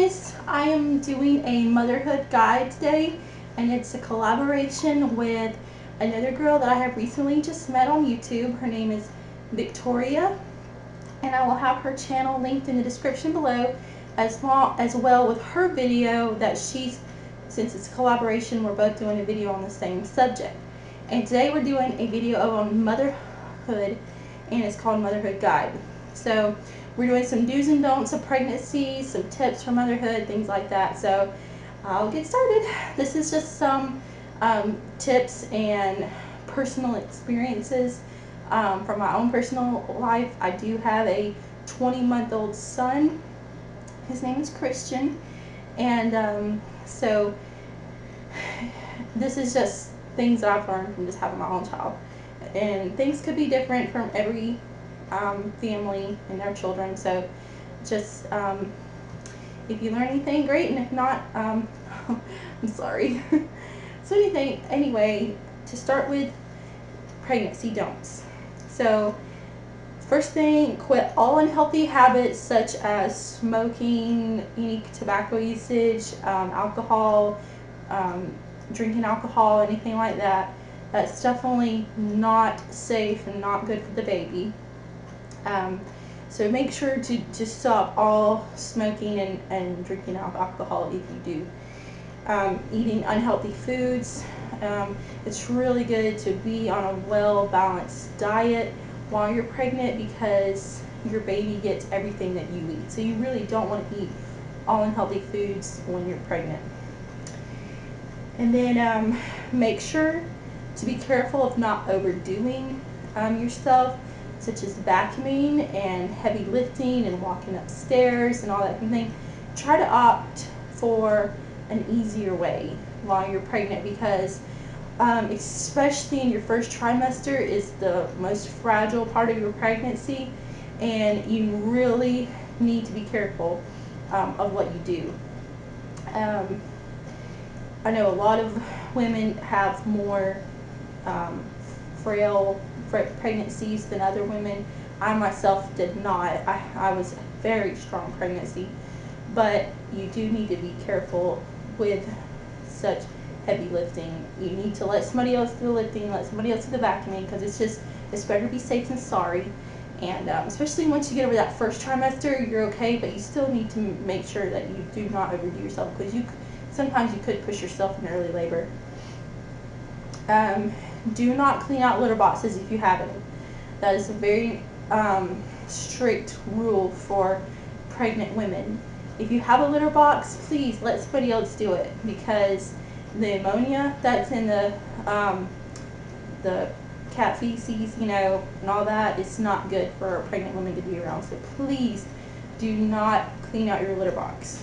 guys, I am doing a motherhood guide today, and it's a collaboration with another girl that I have recently just met on YouTube. Her name is Victoria, and I will have her channel linked in the description below, as well with her video that since it's a collaboration, we're both doing a video on the same subject. And today we're doing a video on motherhood, and it's called Motherhood Guide. So we're doing some do's and don'ts of pregnancy, some tips for motherhood, things like that. So I'll get started. This is just some tips and personal experiences from my own personal life. I do have a 20-month-old son. His name is Christian, and so this is just things that I've learned from just having my own child. And things could be different from every family and their children, so just if you learn anything, great, and if not, I'm sorry. So anyway, to start with, pregnancy don'ts. So first thing, quit all unhealthy habits such as smoking, any tobacco usage, alcohol, drinking alcohol, anything like that. That's definitely not safe and not good for the baby. So make sure to stop all smoking and drinking alcohol if you do. Eating unhealthy foods. It's really good to be on a well-balanced diet while you're pregnant, because your baby gets everything that you eat. So you really don't want to eat all unhealthy foods when you're pregnant. And then make sure to be careful of not overdoing yourself, such as vacuuming and heavy lifting and walking upstairs and all that kind of thing. Try to opt for an easier way while you're pregnant, because especially in your first trimester is the most fragile part of your pregnancy, and you really need to be careful of what you do. I know a lot of women have more frail pregnancies than other women. I myself did not. I was a very strong pregnancy, but you do need to be careful with such heavy lifting. You need to let somebody else do the lifting, let somebody else do the vacuuming, because it's better to be safe than sorry. And especially once you get over that first trimester, you're okay, but you still need to make sure that you do not overdo yourself, because sometimes you could push yourself in early labor. Do not clean out litter boxes if you have any. That is a very strict rule for pregnant women. If you have a litter box, please let somebody else do it, because the ammonia that's in the cat feces, and all that, it's not good for a pregnant woman to be around. So please do not clean out your litter box.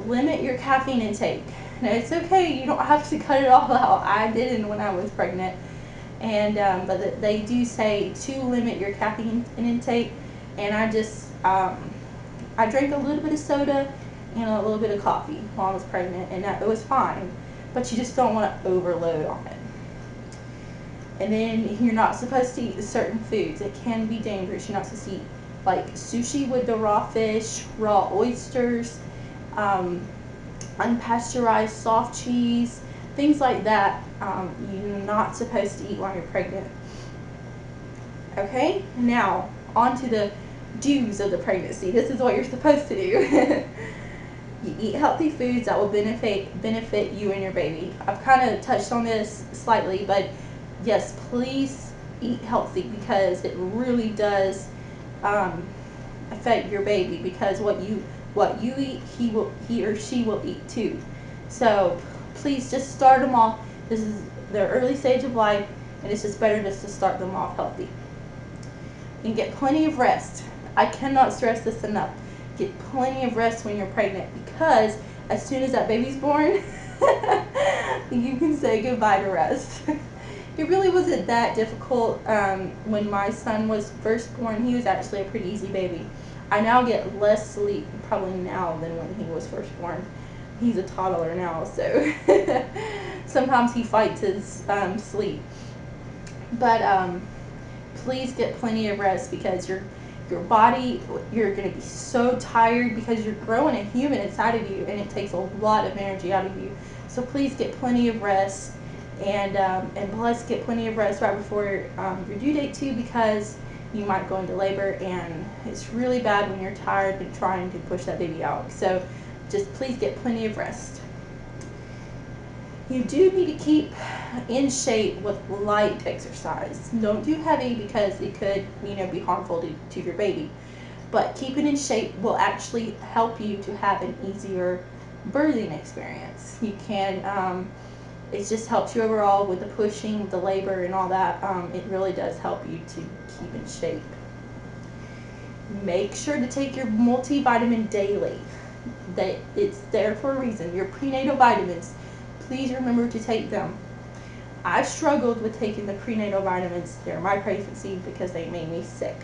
Limit your caffeine intake. Now, it's okay, you don't have to cut it all out. I didn't when I was pregnant, and but they do say to limit your caffeine intake. And I drank a little bit of soda and a little bit of coffee while I was pregnant, and it was fine. But you just don't want to overload on it. And then you're not supposed to eat certain foods. It can be dangerous. You're not supposed to eat like sushi with the raw fish, raw oysters, unpasteurized soft cheese, things like that. You're not supposed to eat while you're pregnant. Okay, now on to the do's of the pregnancy. This is what you're supposed to do. You eat healthy foods that will benefit you and your baby. I've kind of touched on this slightly, but yes, please eat healthy, because it really does affect your baby, because what you eat, he or she will eat too. So please just start them off. This is their early stage of life, and it's just better just to start them off healthy. And get plenty of rest. I cannot stress this enough. Get plenty of rest when you're pregnant, because as soon as that baby's born, you can say goodbye to rest. It really wasn't that difficult when my son was first born. He was actually a pretty easy baby. I now get less sleep probably now than when he was first born. He's a toddler now, so sometimes he fights his sleep. But please get plenty of rest, because Your body, you're going to be so tired because you're growing a human inside of you, and it takes a lot of energy out of you. So please get plenty of rest, and plus get plenty of rest right before your due date too, because you might go into labor, and it's really bad when you're tired and trying to push that baby out. So just please get plenty of rest. You do need to keep in shape with light exercise. Don't do heavy because it could, be harmful to your baby. But keeping in shape will actually help you to have an easier birthing experience. You can, it just helps you overall with the pushing, the labor, and all that. It really does help you to keep in shape. Make sure to take your multivitamin daily. It's there for a reason. Your prenatal vitamins. Please remember to take them. I struggled with taking the prenatal vitamins during my pregnancy because they made me sick.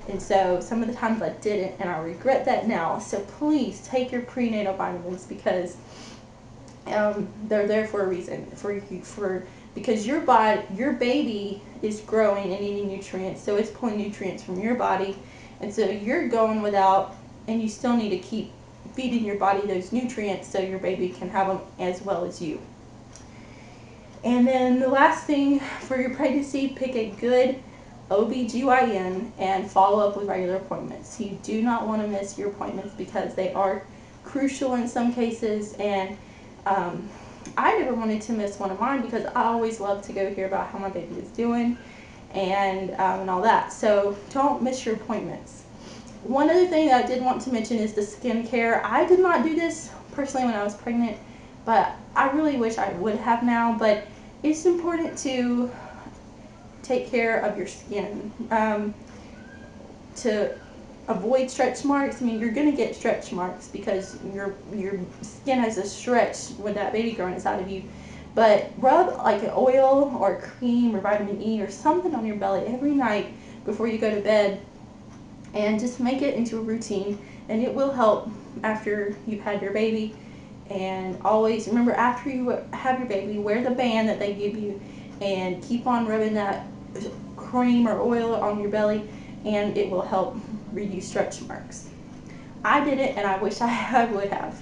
And so some of the times I didn't, and I regret that now. So please take your prenatal vitamins because they're there for a reason. Because your baby is growing and needing nutrients, so it's pulling nutrients from your body, and so you're going without, and you still need to keep feeding your body those nutrients so your baby can have them as well as you. And then the last thing for your pregnancy, pick a good OB/GYN and follow up with regular appointments. You do not want to miss your appointments because they are crucial in some cases, and I never wanted to miss one of mine because I always love to go hear about how my baby is doing and all that. So don't miss your appointments. One other thing that I did want to mention is the skincare. I did not do this personally when I was pregnant, but I really wish I would have now. But it's important to take care of your skin to avoid stretch marks. I mean, you're going to get stretch marks because your skin has a stretch with that baby growing inside of you. But rub like an oil or a cream or vitamin E or something on your belly every night before you go to bed. And just make it into a routine, and it will help after you've had your baby. And always remember, after you have your baby, wear the band that they give you and keep on rubbing that cream or oil on your belly, and it will help reduce stretch marks. I did it, and I wish I would have.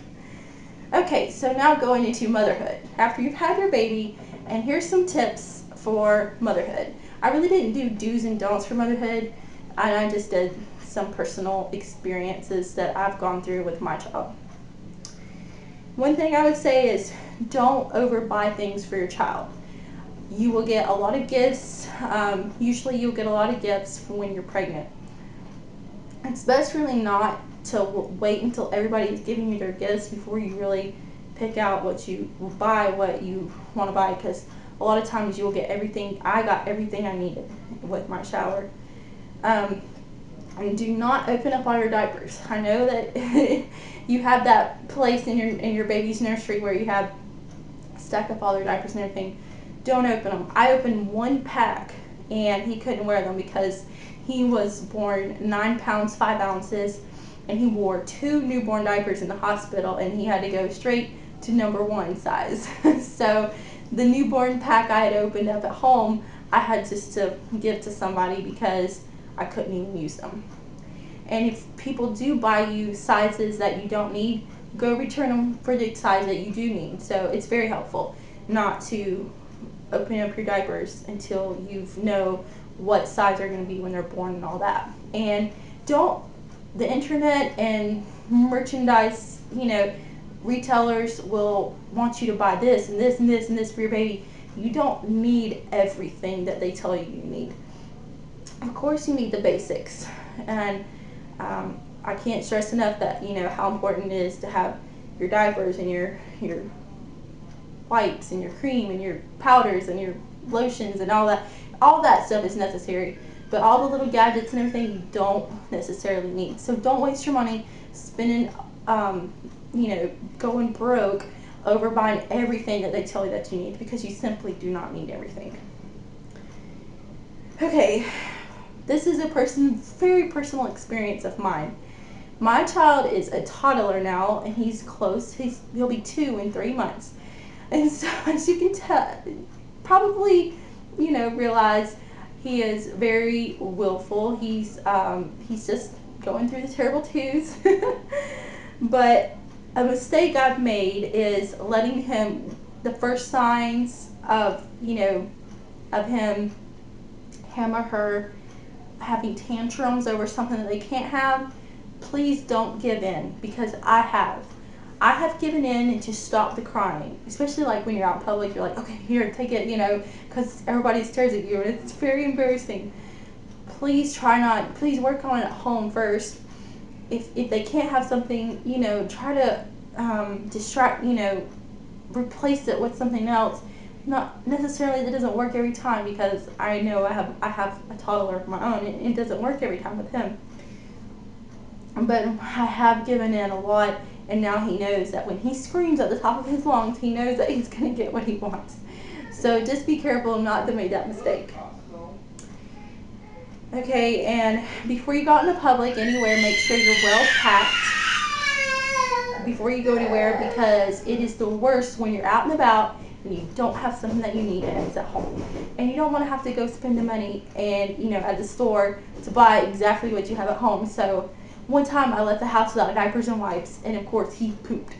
Okay, so now going into motherhood. After you've had your baby, and here's some tips for motherhood. I really didn't do do's and don'ts for motherhood, and I just did some personal experiences that I've gone through with my child. One thing I would say is don't overbuy things for your child. You will get a lot of gifts. Usually you'll get a lot of gifts when you're pregnant. It's best really not to wait until everybody's giving you their gifts before you really pick out what you buy, what you want to buy, because a lot of times you will get everything. I got everything I needed with my shower. And do not open up all your diapers. I know that you have that place in your baby's nursery where you have stacked up all their diapers and everything. Don't open them. I opened one pack, and he couldn't wear them because he was born 9 pounds 5 ounces, and he wore 2 newborn diapers in the hospital, and he had to go straight to number 1 size. So the newborn pack I had opened up at home, I had just to give to somebody because I couldn't even use them. And if people do buy you sizes that you don't need, go return them for the size that you do need. So it's very helpful not to open up your diapers until you know what size they're going to be when they're born and all that. And the internet and merchandise, retailers will want you to buy this and this and this and this for your baby. You don't need everything that they tell you need. Of course you need the basics, and I can't stress enough that how important it is to have your diapers and your wipes and your cream and your powders and your lotions and all that. All that stuff is necessary, but all the little gadgets and everything you don't necessarily need. So don't waste your money spending going broke over buying everything that they tell you that you need, because you simply do not need everything. Okay, this is a very personal experience of mine. My child is a toddler now, and he's close. He'll be 2 in 3 months. And so, as you can tell, probably, realize He is very willful. He's just going through the terrible twos. But a mistake I've made is letting him, the first signs of, of him or her having tantrums over something that they can't have, please don't give in, because I have given in and just stopped the crying, especially like when you're out in public. You're like, okay, here, take it, because everybody stares at you and it's very embarrassing. Please please work on it at home first. If they can't have something, try to distract, replace it with something else. Not necessarily that doesn't work every time, because I know I have a toddler of my own, and it doesn't work every time with him. But I have given in a lot, and now he knows that when he screams at the top of his lungs, he knows that he's going to get what he wants. So just be careful not to make that mistake. Okay, and before you go out in the public anywhere, make sure you're well packed before you go anywhere, because it is the worst when you're out and about and you don't have something that you need and it's at home. And you don't want to have to go spend the money and at the store to buy exactly what you have at home. So one time I left the house without diapers and wipes, and of course he pooped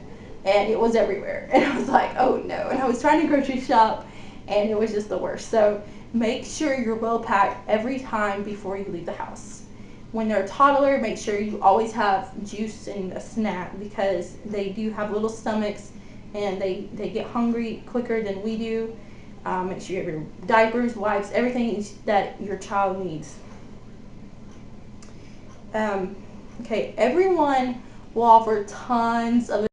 and it was everywhere. And I was like, oh no. And I was trying to grocery shop and it was just the worst. So make sure you're well packed every time before you leave the house. When they're a toddler, make sure you always have juice and a snack, because they do have little stomachs and they get hungry quicker than we do. Make sure you have your diapers, wipes, everything that your child needs. Okay, everyone will offer tons of